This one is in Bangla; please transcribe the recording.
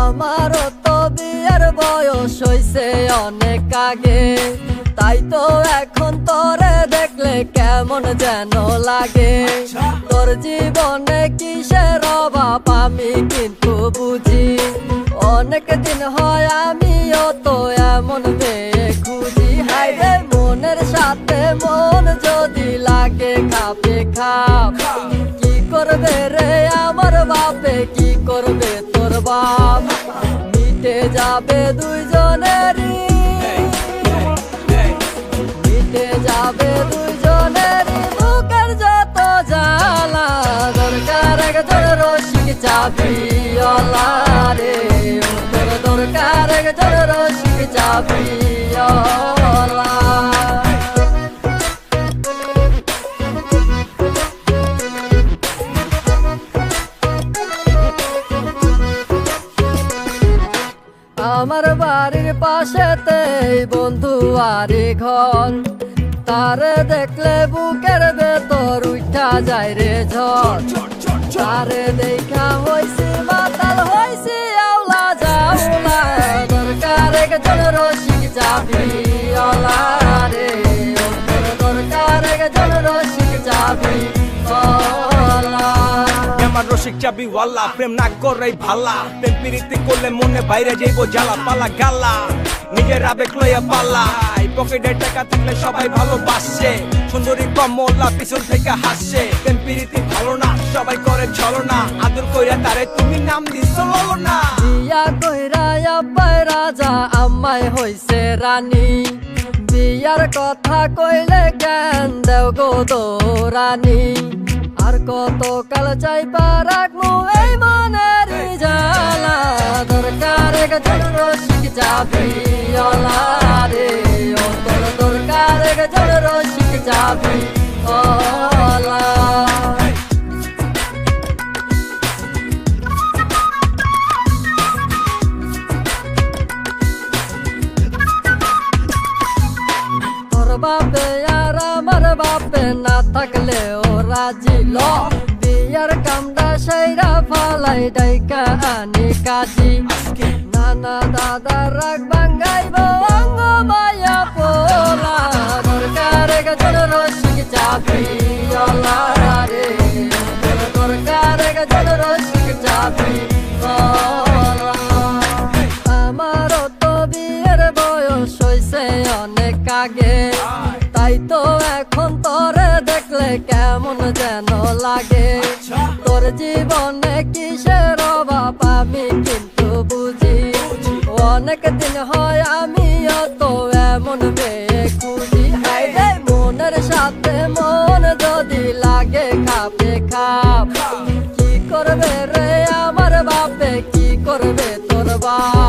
আমারও তো বিয়ের বয়স হইছে অনেক আগে, তাই তো এখন তোরে দেখলে কেমন যেন লাগে। তোর জীবনে কিসের অভাব আমি কিন্তু বুঝি, অনেক দিন হয় আমিও তো এমন মেয়ে খুঁজি। হাইরে মনের সাথে মন যদি লাগে খাপে খাপ, কি করবে রে আমার বাপে, কি করবে তোর বাপ? মিটে যাবে দুইজনেরই, মিটে যাবে দুইজনেরই বুকের যত জ্বালা। দরকার একজন রসিক চাবিওয়ালা রে, তোর দরকার একজন রসিক চাবিওয়ালা। আমার বাড়ির পাশেতে বন্ধু আরে ঘর, তারে দেখলে বুকের ভেতর উঠা যায় রে ঝড়। তারে দেখা হইছে মাতাল হইছে আওলা জাওলা, দরকার একজন রসিক চাবিওয়ালা রে, দরকার একজন রসিক চাবিওয়ালা। আমার রসিক চাবিওয়ালা প্রেম না করে ভালা, প্রেম প্রীতি করলে মনে বাইরে যাইব জ্বালা পালা গালা। নিজের আবেগ লইয়া পালা, পকেটে টাকা থাকলে সবাই ভালোবাসে, সুন্দরী কমলা পিছন থেকে হাসে। প্রেম প্রীতি ভালো না, সবাই করে ছলনা, আদর কইরা তারে তুমি নাম দিছো ললনা। বিয়া কইরা আব্বাই রাজা আম্মাই হইছে রানী, বিয়ার কথা কইলে জ্ঞান দেও গো দৌরানি। আর কত কাল চাইবা রাখমু এই মনের জ্বালা, দরকার একজন রসিক চাবিওয়ালা রে, ও তোর দরকার একজন রসিক চাবিওয়ালা। তোর বাপে আর আমার বাপে না থাকলে ও রাজি ল, বিয়ার কামটা সেইরা ফালাই ডাইকা আনি কাজি। নানা দাদা রাগ ভাঙ্গাইব অঙ্গ মায়া পোলা, দরকার একজন রসিক চাবিওয়ালা রে, দরকার একজন রসিক চাবিওয়ালা। আমারও তো বিয়ের বয়স হইছে অনেক আগে, তাই তো এখন তোরে দেখলে কেমন যেন লাগে। তোর জীবনে কিসের অভাব আমি কিন্তু বুঝি, অনেক দিন হয় আমিও তো এমন মেয়ে খুঁজি। হাইরে মনের সাথে মন যদি লাগে খাপে খাপ, কি করবে রে আমার বাপে, কি করবে তোর বাপ?